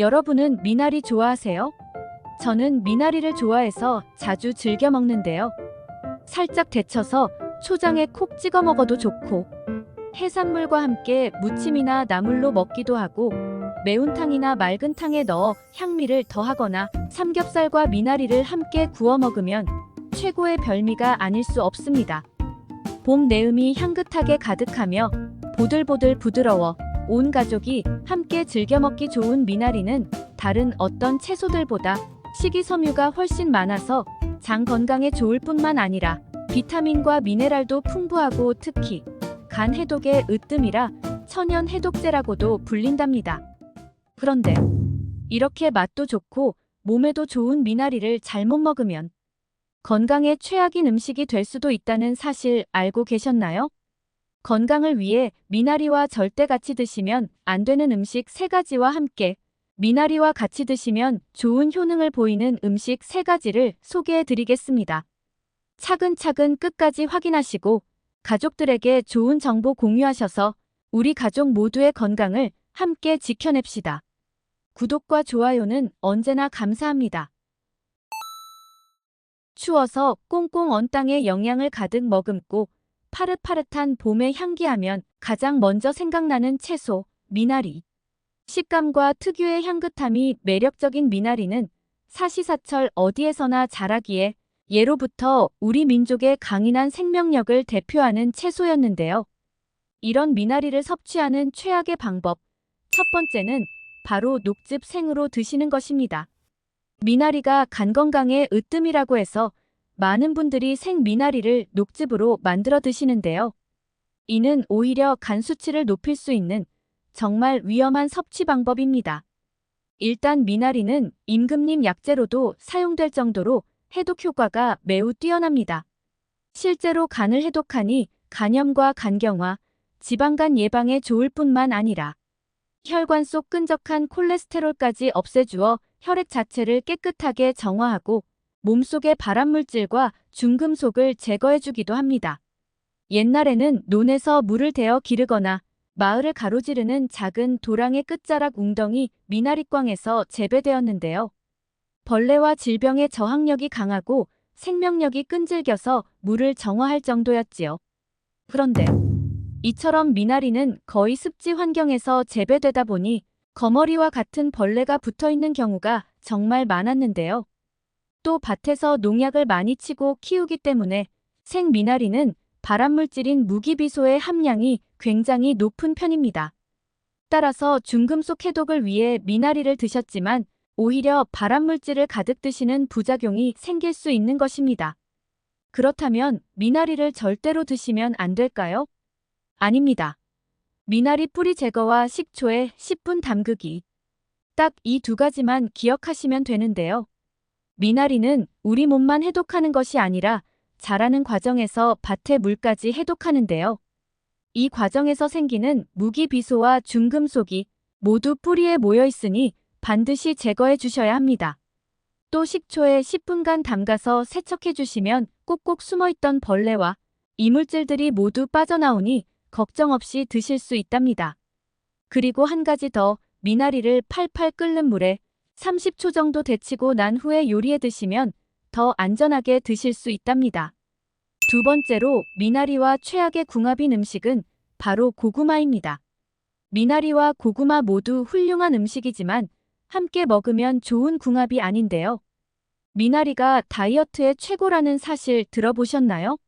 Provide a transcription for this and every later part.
여러분은 미나리 좋아하세요? 저는 미나리를 좋아해서 자주 즐겨 먹는데요. 살짝 데쳐서 초장에 콕 찍어 먹어도 좋고, 해산물과 함께 무침이나 나물로 먹기도 하고, 매운탕이나 맑은 탕에 넣어 향미를 더하거나 삼겹살과 미나리를 함께 구워 먹으면 최고의 별미가 아닐 수 없습니다. 봄 내음이 향긋하게 가득하며 보들보들 부드러워 온 가족이 함께 즐겨 먹기 좋은 미나리는 다른 어떤 채소들보다 식이섬유가 훨씬 많아서 장 건강에 좋을 뿐만 아니라 비타민과 미네랄도 풍부하고 특히 간 해독에 으뜸이라 천연 해독제라고도 불린답니다. 그런데 이렇게 맛도 좋고 몸에도 좋은 미나리를 잘못 먹으면 건강에 최악인 음식이 될 수도 있다는 사실 알고 계셨나요? 건강을 위해 미나리와 절대 같이 드시면 안 되는 음식 3가지와 함께 미나리와 같이 드시면 좋은 효능을 보이는 음식 3가지를 소개해 드리겠습니다. 차근차근 끝까지 확인하시고 가족들에게 좋은 정보 공유하셔서 우리 가족 모두의 건강을 함께 지켜냅시다. 구독과 좋아요는 언제나 감사합니다. 추워서 꽁꽁 언 땅에 영양을 가득 머금고 파릇파릇한 봄의 향기하면 가장 먼저 생각나는 채소, 미나리. 식감과 특유의 향긋함이 매력적인 미나리는 사시사철 어디에서나 자라기에 예로부터 우리 민족의 강인한 생명력을 대표하는 채소였는데요. 이런 미나리를 섭취하는 최악의 방법, 첫 번째는 바로 녹즙 생으로 드시는 것입니다. 미나리가 간 건강에 으뜸이라고 해서 많은 분들이 생 미나리를 녹즙으로 만들어 드시는데요. 이는 오히려 간 수치를 높일 수 있는 정말 위험한 섭취 방법입니다. 일단 미나리는 임금님 약재로도 사용될 정도로 해독 효과가 매우 뛰어납니다. 실제로 간을 해독하니 간염과 간경화, 지방간 예방에 좋을 뿐만 아니라 혈관 속 끈적한 콜레스테롤까지 없애주어 혈액 자체를 깨끗하게 정화하고 몸속의 발암물질과 중금속을 제거해주기도 합니다. 옛날에는 논에서 물을 대어 기르거나 마을을 가로지르는 작은 도랑의 끝자락 웅덩이 미나리광에서 재배되었는데요. 벌레와 질병의 저항력이 강하고 생명력이 끈질겨서 물을 정화할 정도였지요. 그런데 이처럼 미나리는 거의 습지 환경에서 재배되다 보니 거머리와 같은 벌레가 붙어있는 경우가 정말 많았는데요. 또 밭에서 농약을 많이 치고 키우기 때문에 생 미나리는 발암물질인 무기비소의 함량이 굉장히 높은 편입니다. 따라서 중금속 해독을 위해 미나리를 드셨지만 오히려 발암물질을 가득 드시는 부작용이 생길 수 있는 것입니다. 그렇다면 미나리를 절대로 드시면 안 될까요? 아닙니다. 미나리 뿌리 제거와 식초에 10분 담그기. 딱 이 2가지만 기억하시면 되는데요. 미나리는 우리 몸만 해독하는 것이 아니라 자라는 과정에서 밭의 물까지 해독하는데요. 이 과정에서 생기는 무기비소와 중금속이 모두 뿌리에 모여 있으니 반드시 제거해 주셔야 합니다. 또 식초에 10분간 담가서 세척해 주시면 꼭꼭 숨어있던 벌레와 이물질들이 모두 빠져나오니 걱정 없이 드실 수 있답니다. 그리고 한 가지 더, 미나리를 팔팔 끓는 물에 30초 정도 데치고 난 후에 요리해 드시면 더 안전하게 드실 수 있답니다. 두 번째로 미나리와 최악의 궁합인 음식은 바로 고구마입니다. 미나리와 고구마 모두 훌륭한 음식이지만 함께 먹으면 좋은 궁합이 아닌데요. 미나리가 다이어트의 최고라는 사실 들어보셨나요?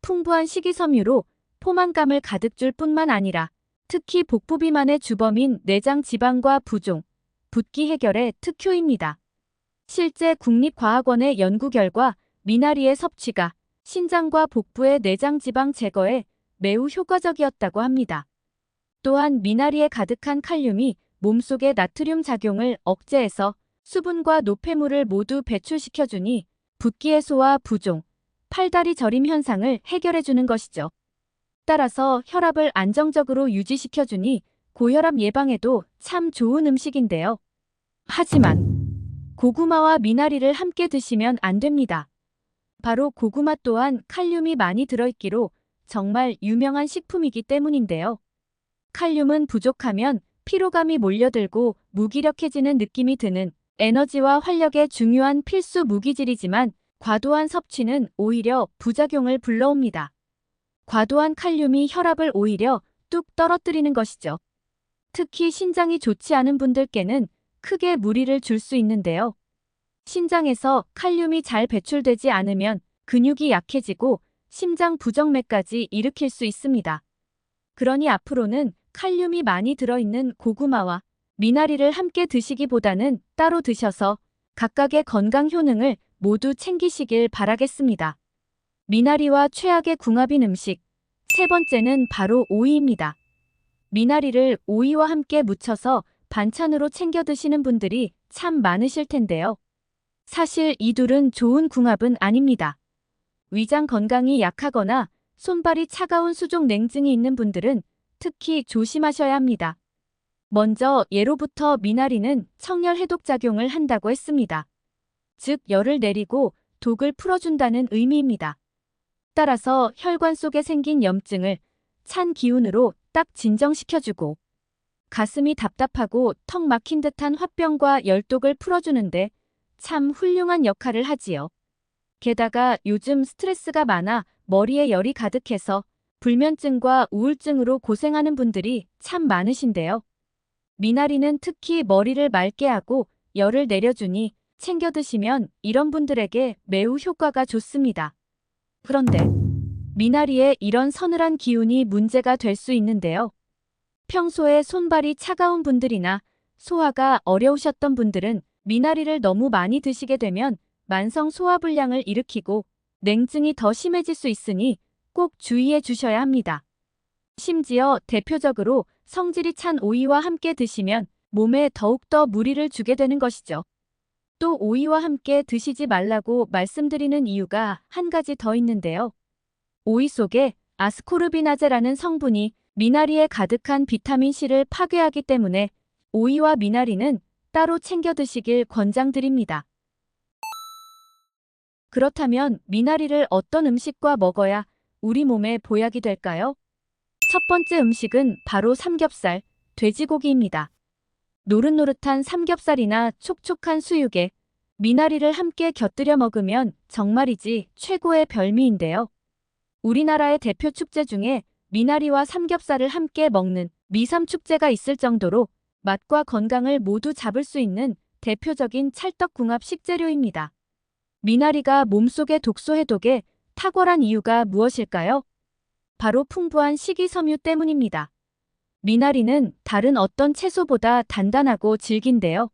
풍부한 식이섬유로 포만감을 가득 줄 뿐만 아니라 특히 복부 비만의 주범인 내장 지방과 부종, 붓기 해결에 특효입니다. 실제 국립과학원의 연구 결과 미나리의 섭취가 신장과 복부의 내장 지방 제거에 매우 효과적이었다고 합니다. 또한 미나리에 가득한 칼륨이 몸속의 나트륨 작용을 억제해서 수분과 노폐물을 모두 배출시켜주니 붓기 해소와 부종, 팔다리 저림 현상을 해결해주는 것이죠. 따라서 혈압을 안정적으로 유지시켜주니 고혈압 예방에도 참 좋은 음식인데요. 하지만 고구마와 미나리를 함께 드시면 안 됩니다. 바로 고구마 또한 칼륨이 많이 들어있기로 정말 유명한 식품이기 때문인데요. 칼륨은 부족하면 피로감이 몰려들고 무기력해지는 느낌이 드는 에너지와 활력의 중요한 필수 무기질이지만 과도한 섭취는 오히려 부작용을 불러옵니다. 과도한 칼륨이 혈압을 오히려 뚝 떨어뜨리는 것이죠. 특히 신장이 좋지 않은 분들께는 크게 무리를 줄 수 있는데요. 신장에서 칼륨이 잘 배출되지 않으면 근육이 약해지고 심장 부정맥까지 일으킬 수 있습니다. 그러니 앞으로는 칼륨이 많이 들어있는 고구마와 미나리를 함께 드시기보다는 따로 드셔서 각각의 건강 효능을 모두 챙기시길 바라겠습니다. 미나리와 최악의 궁합인 음식. 세 번째는 바로 오이입니다. 미나리를 오이와 함께 무쳐서 반찬으로 챙겨 드시는 분들이 참 많으실 텐데요. 사실 이 둘은 좋은 궁합은 아닙니다. 위장 건강이 약하거나 손발이 차가운 수족 냉증이 있는 분들은 특히 조심하셔야 합니다. 먼저 예로부터 미나리는 청열 해독 작용을 한다고 했습니다. 즉 열을 내리고 독을 풀어준다는 의미입니다. 따라서 혈관 속에 생긴 염증을 찬 기운으로 딱 진정시켜주고 가슴이 답답하고 턱 막힌 듯한 화병과 열독을 풀어주는데 참 훌륭한 역할을 하지요. 게다가 요즘 스트레스가 많아 머리에 열이 가득해서 불면증과 우울증으로 고생하는 분들이 참 많으신데요. 미나리는 특히 머리를 맑게 하고 열을 내려주니 챙겨 드시면 이런 분들에게 매우 효과가 좋습니다. 그런데 미나리의 이런 서늘한 기운이 문제가 될 수 있는데요. 평소에 손발이 차가운 분들이나 소화가 어려우셨던 분들은 미나리를 너무 많이 드시게 되면 만성 소화불량을 일으키고 냉증이 더 심해질 수 있으니 꼭 주의해 주셔야 합니다. 심지어 대표적으로 성질이 찬 오이와 함께 드시면 몸에 더욱더 무리를 주게 되는 것이죠. 또 오이와 함께 드시지 말라고 말씀드리는 이유가 한 가지 더 있는데요. 오이 속에 아스코르비나제라는 성분이 미나리에 가득한 비타민C를 파괴하기 때문에 오이와 미나리는 따로 챙겨 드시길 권장드립니다. 그렇다면 미나리를 어떤 음식과 먹어야 우리 몸에 보약이 될까요? 첫 번째 음식은 바로 삼겹살, 돼지고기입니다. 노릇노릇한 삼겹살이나 촉촉한 수육에 미나리를 함께 곁들여 먹으면 정말이지 최고의 별미인데요. 우리나라의 대표 축제 중에 미나리와 삼겹살을 함께 먹는 미삼축제가 있을 정도로 맛과 건강을 모두 잡을 수 있는 대표적인 찰떡궁합 식재료입니다. 미나리가 몸속의 독소 해독에 탁월한 이유가 무엇일까요? 바로 풍부한 식이섬유 때문입니다. 미나리는 다른 어떤 채소보다 단단하고 질긴데요.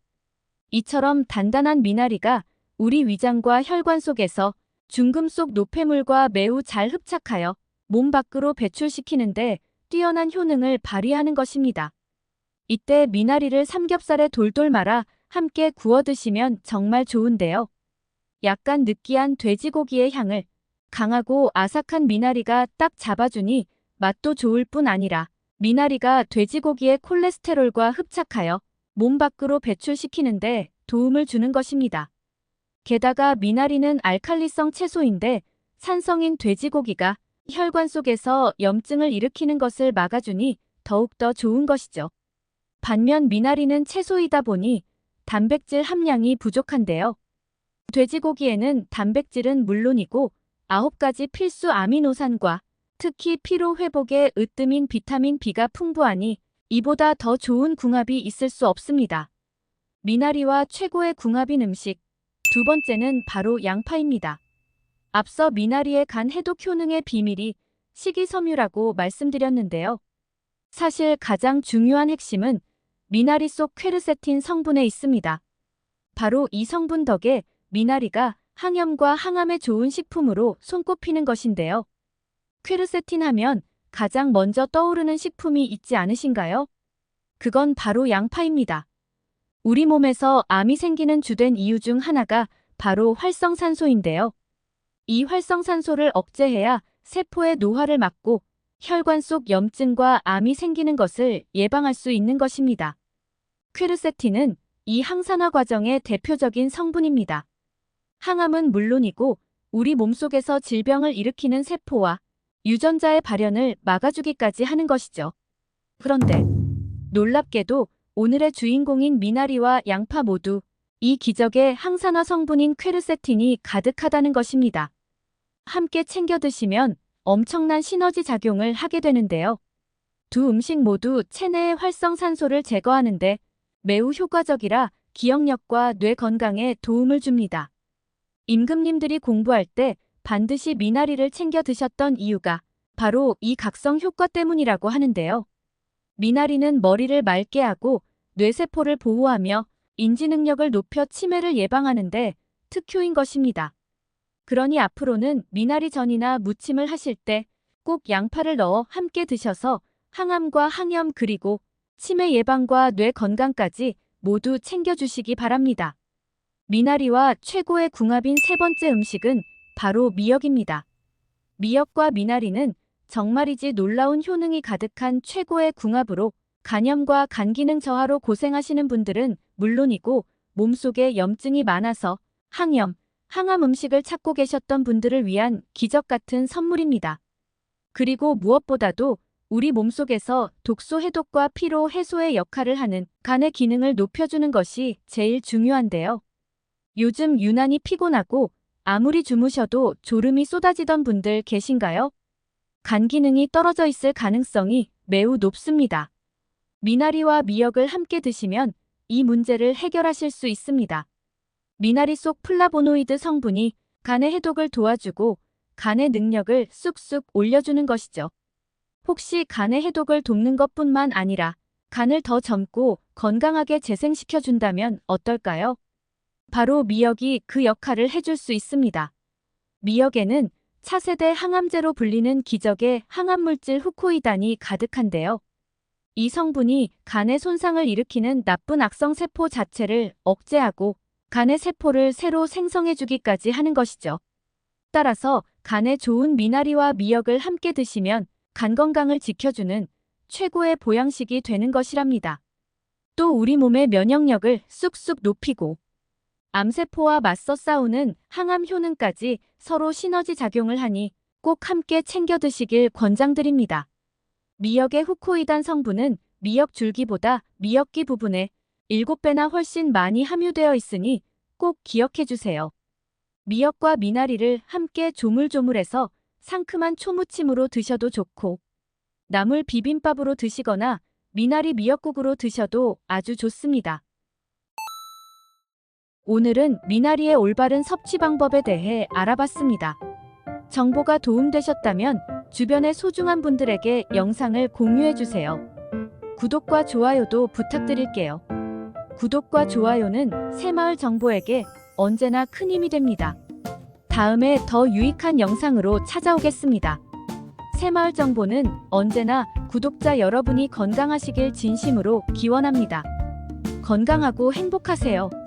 이처럼 단단한 미나리가 우리 위장과 혈관 속에서 중금속 노폐물과 매우 잘 흡착하여 몸 밖으로 배출시키는데 뛰어난 효능을 발휘하는 것입니다. 이때 미나리를 삼겹살에 돌돌 말아 함께 구워 드시면 정말 좋은데요. 약간 느끼한 돼지고기의 향을 강하고 아삭한 미나리가 딱 잡아주니 맛도 좋을 뿐 아니라 미나리가 돼지고기의 콜레스테롤과 흡착하여 몸 밖으로 배출시키는데 도움을 주는 것입니다. 게다가 미나리는 알칼리성 채소인데 산성인 돼지고기가 혈관 속에서 염증을 일으키는 것을 막아주니 더욱더 좋은 것이죠. 반면 미나리는 채소이다 보니 단백질 함량이 부족한데요. 돼지고기에는 단백질은 물론이고 9가지 필수 아미노산과 특히 피로 회복에 으뜸인 비타민 B가 풍부하니 이보다 더 좋은 궁합이 있을 수 없습니다. 미나리와 최고의 궁합인 음식. 두 번째는 바로 양파입니다. 앞서 미나리의 간 해독 효능의 비밀이 식이섬유라고 말씀드렸는데요. 사실 가장 중요한 핵심은 미나리 속 퀘르세틴 성분에 있습니다. 바로 이 성분 덕에 미나리가 항염과 항암에 좋은 식품으로 손꼽히는 것인데요. 퀘르세틴 하면 가장 먼저 떠오르는 식품이 있지 않으신가요? 그건 바로 양파입니다. 우리 몸에서 암이 생기는 주된 이유 중 하나가 바로 활성산소인데요. 이 활성산소를 억제해야 세포의 노화를 막고 혈관 속 염증과 암이 생기는 것을 예방할 수 있는 것입니다. 퀘르세틴은 이 항산화 과정의 대표적인 성분입니다. 항암은 물론이고 우리 몸속에서 질병을 일으키는 세포와 유전자의 발현을 막아주기까지 하는 것이죠. 그런데 놀랍게도 오늘의 주인공인 미나리와 양파 모두 이 기적의 항산화 성분인 퀘르세틴이 가득하다는 것입니다. 함께 챙겨 드시면 엄청난 시너지 작용을 하게 되는데요. 두 음식 모두 체내의 활성산소를 제거하는데 매우 효과적이라 기억력과 뇌 건강에 도움을 줍니다. 임금님들이 공부할 때 반드시 미나리를 챙겨 드셨던 이유가 바로 이 각성 효과 때문이라고 하는데요. 미나리는 머리를 맑게 하고 뇌세포를 보호하며 인지 능력을 높여 치매를 예방하는데 특효인 것입니다. 그러니 앞으로는 미나리 전이나 무침을 하실 때 꼭 양파를 넣어 함께 드셔서 항암과 항염 그리고 치매 예방과 뇌 건강까지 모두 챙겨주시기 바랍니다. 미나리와 최고의 궁합인 세 번째 음식은 바로 미역입니다. 미역과 미나리는 정말이지 놀라운 효능이 가득한 최고의 궁합으로 간염과 간 기능 저하로 고생하시는 분들은 물론이고 몸속에 염증이 많아서 항염, 항암 음식을 찾고 계셨던 분들을 위한 기적 같은 선물입니다. 그리고 무엇보다도 우리 몸속에서 독소 해독과 피로 해소의 역할을 하는 간의 기능을 높여주는 것이 제일 중요한데요. 요즘 유난히 피곤하고 아무리 주무셔도 졸음이 쏟아지던 분들 계신가요? 간 기능이 떨어져 있을 가능성이 매우 높습니다. 미나리와 미역을 함께 드시면 이 문제를 해결하실 수 있습니다. 미나리 속 플라보노이드 성분이 간의 해독을 도와주고 간의 능력을 쑥쑥 올려주는 것이죠. 혹시 간의 해독을 돕는 것뿐만 아니라 간을 더 젊고 건강하게 재생시켜준다면 어떨까요? 바로 미역이 그 역할을 해줄 수 있습니다. 미역에는 차세대 항암제로 불리는 기적의 항암물질 후코이단이 가득한데요. 이 성분이 간의 손상을 일으키는 나쁜 악성세포 자체를 억제하고 간의 세포를 새로 생성해주기까지 하는 것이죠. 따라서 간에 좋은 미나리와 미역을 함께 드시면 간 건강을 지켜주는 최고의 보양식이 되는 것이랍니다. 또 우리 몸의 면역력을 쑥쑥 높이고 암세포와 맞서 싸우는 항암 효능까지 서로 시너지 작용을 하니 꼭 함께 챙겨 드시길 권장드립니다. 미역의 후코이단 성분은 미역 줄기보다 미역기 부분에 7배나 훨씬 많이 함유되어 있으니 꼭 기억해 주세요. 미역과 미나리를 함께 조물조물해서 상큼한 초무침으로 드셔도 좋고 나물 비빔밥으로 드시거나 미나리 미역국으로 드셔도 아주 좋습니다. 오늘은 미나리의 올바른 섭취 방법에 대해 알아봤습니다. 정보가 도움되셨다면 주변의 소중한 분들에게 영상을 공유해주세요. 구독과 좋아요도 부탁드릴게요. 구독과 좋아요는 새마을 정보에게 언제나 큰 힘이 됩니다. 다음에 더 유익한 영상으로 찾아오겠습니다. 새마을 정보는 언제나 구독자 여러분이 건강하시길 진심으로 기원합니다. 건강하고 행복하세요.